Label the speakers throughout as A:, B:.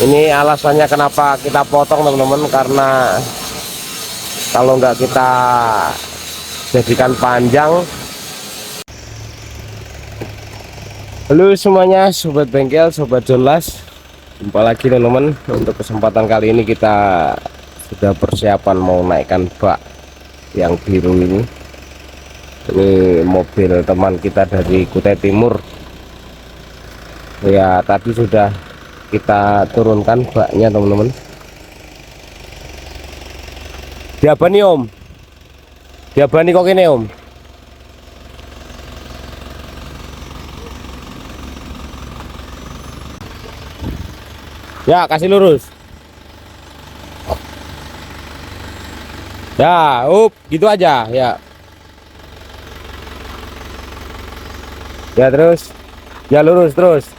A: Ini alasannya kenapa kita potong teman-teman, karena kalau nggak kita jadikan panjang. Halo semuanya, sobat bengkel, sobat Jolas, jumpa lagi teman-teman. Untuk kesempatan kali ini kita sudah persiapan mau naikkan bak yang biru ini. Ini mobil teman kita dari Kutai Timur ya, tadi sudah kita turunkan baknya teman-teman. Diabani om, diabani kok ini om. Ya kasih lurus ya, gitu aja ya. Ya terus, ya lurus terus.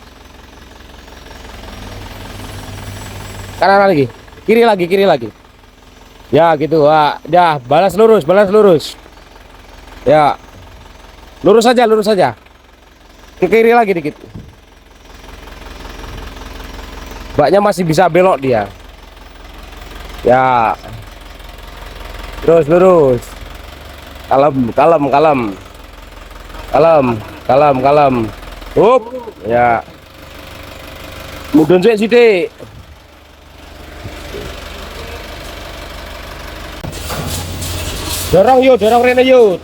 A: Kanan lagi, kiri lagi, kiri lagi. Ya gitu, ya balas lurus, balas lurus. Ya, lurus saja, lurus saja. Ke kiri lagi dikit. Baknya masih bisa belok dia. Ya, terus lurus. Kalem, kalem, kalem, kalem, kalem, kalem. Ya. Mudun sih sidik. Dorong yuk, dorong rene yuk.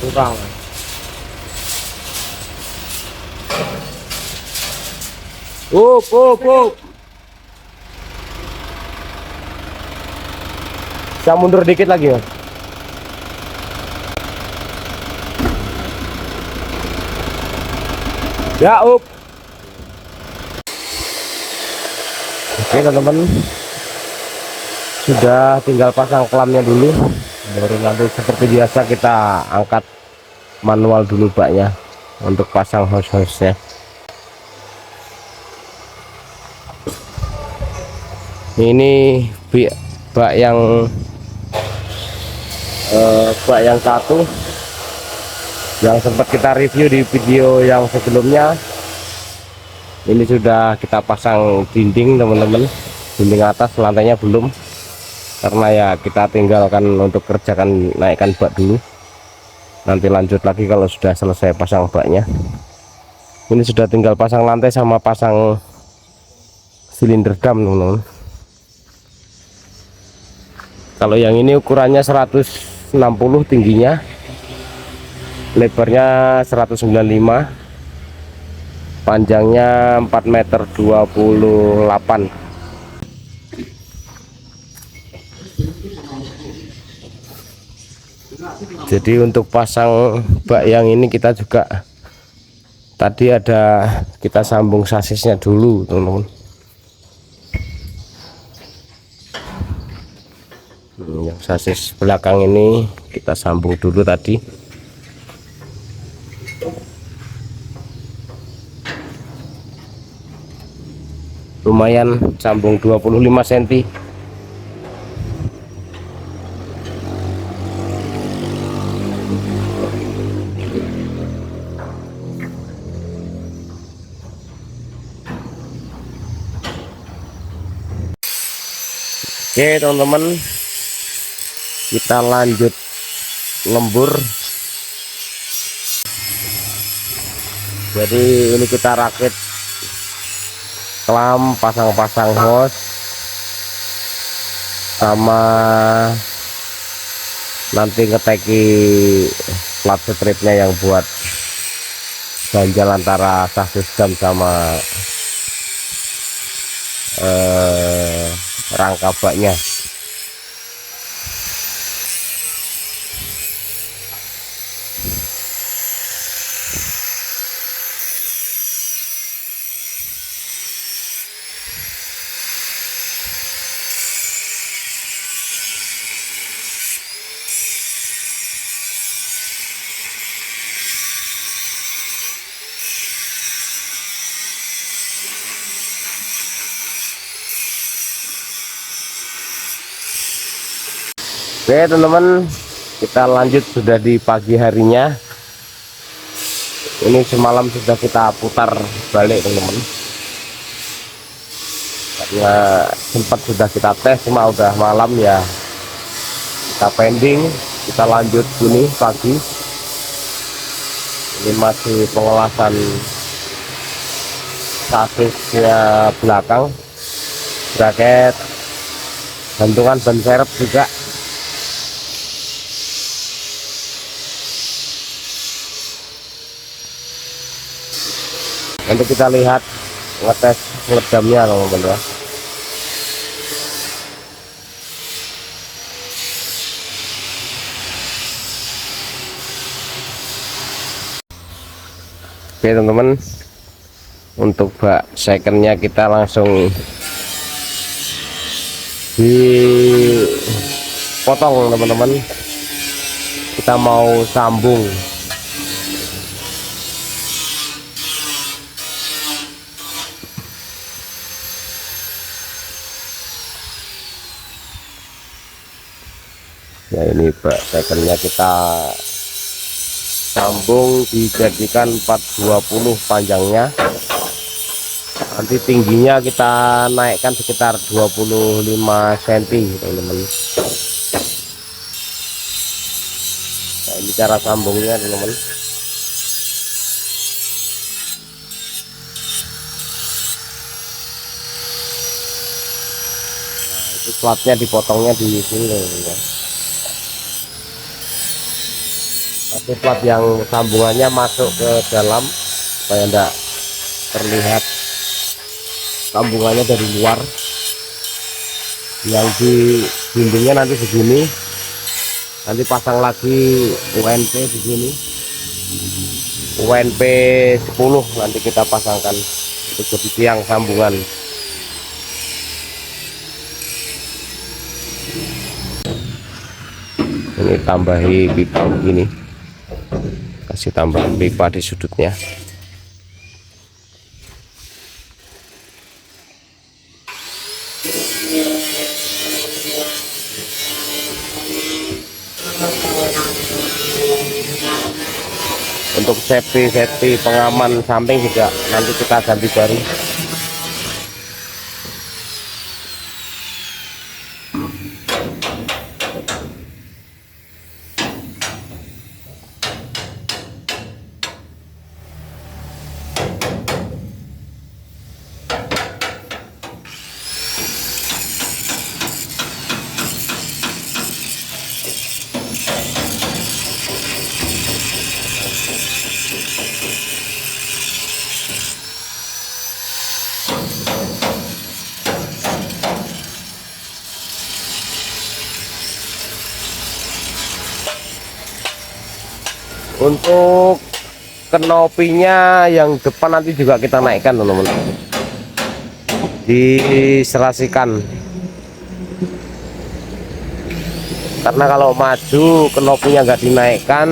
A: Kurang. Up. Bisa mundur dikit lagi ya. Ya, Oke teman-teman, sudah tinggal pasang klamnya dulu, baru nanti seperti biasa kita angkat manual dulu baknya untuk pasang hose-hose-nya. Ini bak yang satu yang sempat kita review di video yang sebelumnya. Ini sudah kita pasang dinding teman-teman, dinding atas, lantainya belum, karena ya kita tinggalkan untuk kerjakan naikkan bak dulu, nanti lanjut lagi kalau sudah selesai pasang baknya. Ini sudah tinggal pasang lantai sama pasang silinder dam teman-teman. Kalau yang ini ukurannya 160 tingginya, lebarnya 195, panjangnya 4,28 m. Jadi untuk pasang bak yang ini kita juga tadi kita sambung sasisnya dulu teman-teman. Yang sasis belakang ini kita sambung dulu tadi. Lumayan, sambung 25 cm. Oke teman-teman, kita lanjut lembur. Jadi ini kita rakit klam, pasang-pasang hose, sama nanti ngeteki plat stripnya yang buat ganjal antara sasis dam sama rangka baknya. Oke teman-teman, kita lanjut, sudah di pagi harinya. Ini semalam sudah kita putar balik teman-teman, karena sempat sudah kita tes, cuma udah malam ya kita pending, kita lanjut ini pagi. Ini masih pengelasan sasisnya belakang, braket, gantungan ban serep juga. Nanti kita lihat ngetes ngedamnya teman-teman ya. Oke teman-teman, untuk bak secondnya kita langsung dipotong teman-teman. Kita mau sambung. Ya ini bak secondnya kita sambung, dijadikan 420 panjangnya. Nanti tingginya kita naikkan sekitar 25 cm teman-teman. Nah, ini cara sambungnya teman-teman. Nah, itu platnya dipotongnya di sini teman-teman. Tapi plat yang sambungannya masuk ke dalam supaya tidak terlihat sambungannya dari luar. Yang di dindingnya nanti begini, nanti pasang lagi UNP di sini, UNP 10 nanti kita pasangkan untuk jadi tiang sambungan. Ini tambahi pipa begini, kasih tambahan pipa di sudutnya. Untuk safety pengaman samping juga nanti kita ganti baru. Untuk kenopinya yang depan nanti juga kita naikkan teman-teman, diserasikan, karena kalau maju kenopinya nggak dinaikkan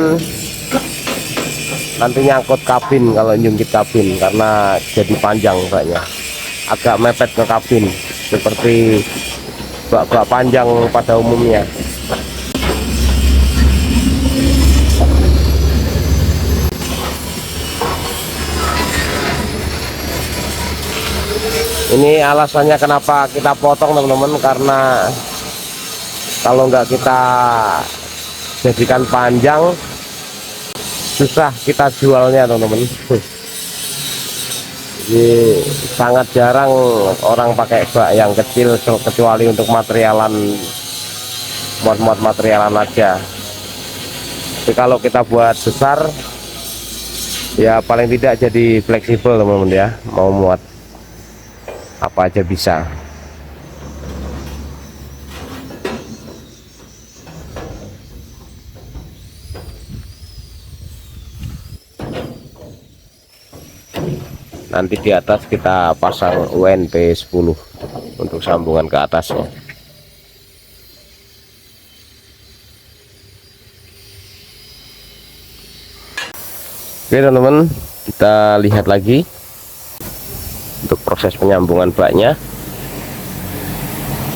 A: nanti nyangkut kabin kalau nyungkit kabin, karena jadi panjang baknya, agak mepet ke kabin seperti bak-bak panjang pada umumnya. Ini alasannya kenapa kita potong teman-teman, karena kalau nggak kita jadikan panjang susah kita jualnya teman-teman. Jadi sangat jarang orang pakai bak yang kecil kecuali untuk materialan, muat-muat materialan aja. Tapi kalau kita buat besar ya paling tidak jadi fleksibel teman-teman ya, mau muat apa aja bisa. Nanti di atas kita pasang UNP 10 untuk sambungan ke atasnya. Oke teman-teman, kita lihat lagi untuk proses penyambungan baknya.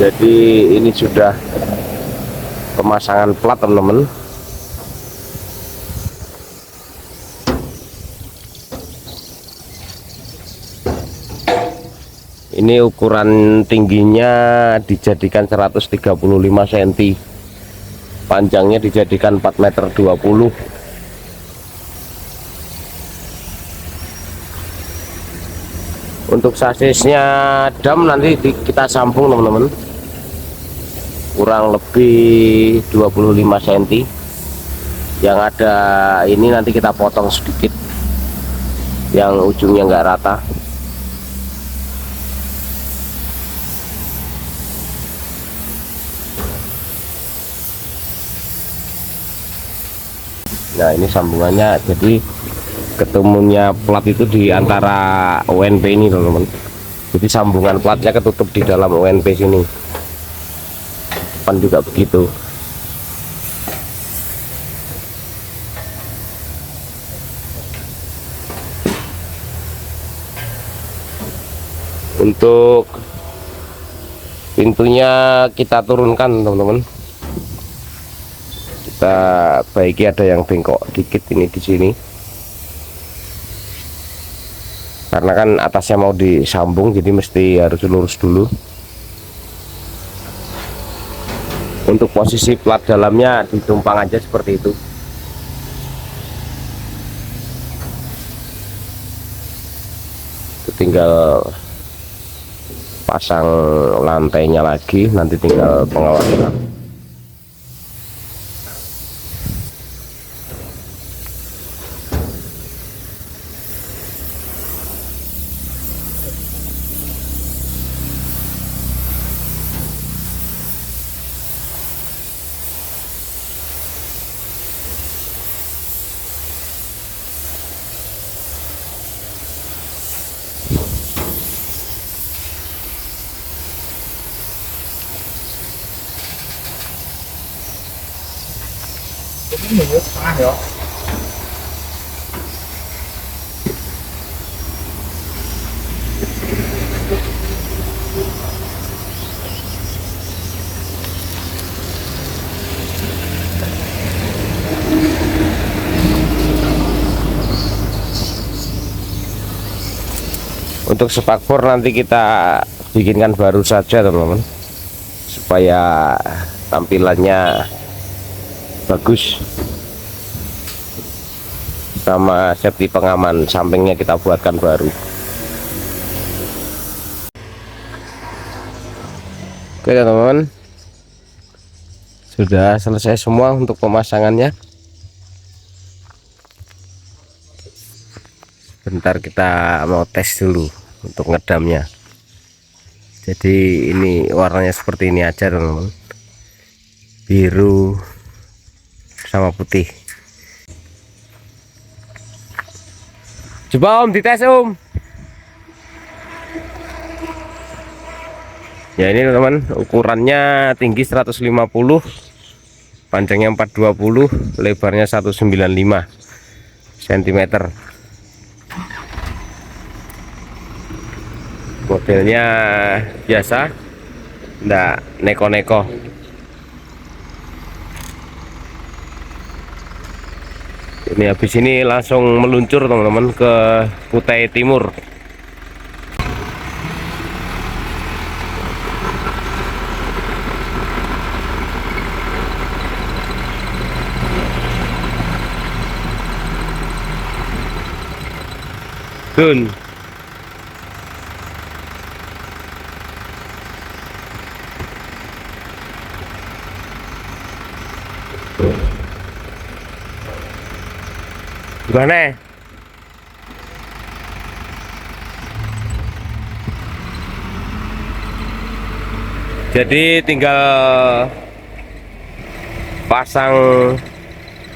A: Jadi ini sudah pemasangan plat teman-teman. Ini ukuran tingginya dijadikan 135 cm, panjangnya dijadikan 4,20 meter. Untuk sasisnya dam nanti kita sambung teman-teman, kurang lebih 25 cm. Yang ada ini nanti kita potong sedikit, yang ujungnya enggak rata. Nah ini sambungannya, jadi ketemunya plat itu di antara UNP ini teman-teman, jadi sambungan platnya ketutup di dalam UNP sini, depan juga begitu. Untuk pintunya kita turunkan teman-teman, kita baiki, ada yang bengkok dikit ini di sini karena kan atasnya mau disambung, jadi mesti harus lurus dulu. Untuk posisi plat dalamnya ditumpang aja seperti itu. Tinggal pasang lantainya lagi, nanti tinggal pengawasan. Untuk spakbor nanti kita bikinkan baru saja teman-teman, supaya tampilannya bagus, sama safety pengaman sampingnya kita buatkan baru. Oke teman-teman, sudah selesai semua untuk pemasangannya. Bentar kita mau tes dulu untuk ngedamnya. Jadi ini warnanya seperti ini aja teman-teman, biru sama putih. Coba Om dites Om. Ya ini teman-teman, ukurannya tinggi 150, panjangnya 420, lebarnya 195 cm. Modelnya biasa, enggak neko-neko. Ini habis ini langsung meluncur teman-teman ke Kutai Timur. Dun. Gimana? Jadi tinggal pasang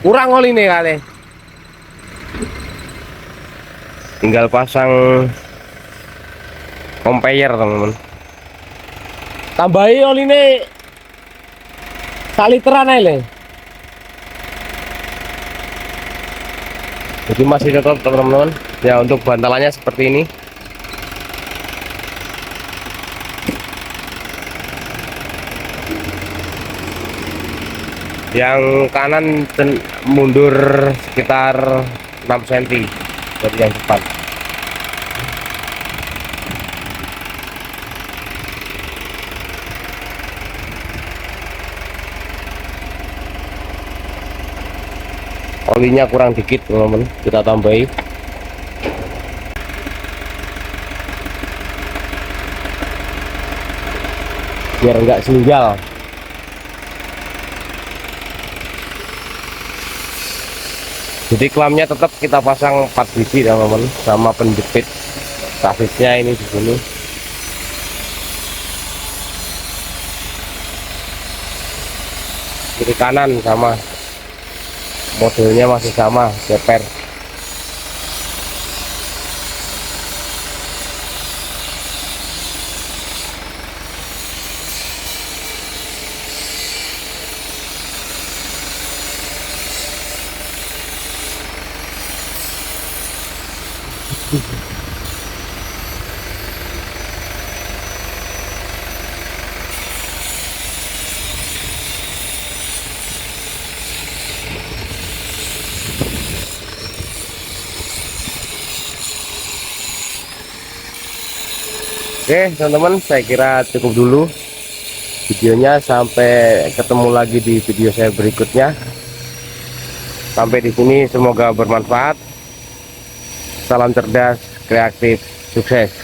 A: kurang oli nih kali. Tinggal pasang conveyor teman-teman. Tambahi oli nih 1 literan aja. Jadi masih tetap teman-teman ya. Untuk bantalannya seperti ini, yang kanan mundur sekitar 6 cm dari yang depan. Olinya kurang dikit teman-teman, kita tambahi biar enggak singgal. Jadi klamnya tetap kita pasang 4 biji teman-teman, sama penjepit sasisnya ini di sini. Kiri kanan sama, modelnya masih sama, ceper. Oke teman-teman, saya kira cukup dulu videonya. Sampai ketemu lagi di video saya berikutnya. Sampai di sini, semoga bermanfaat. Salam cerdas, kreatif, sukses.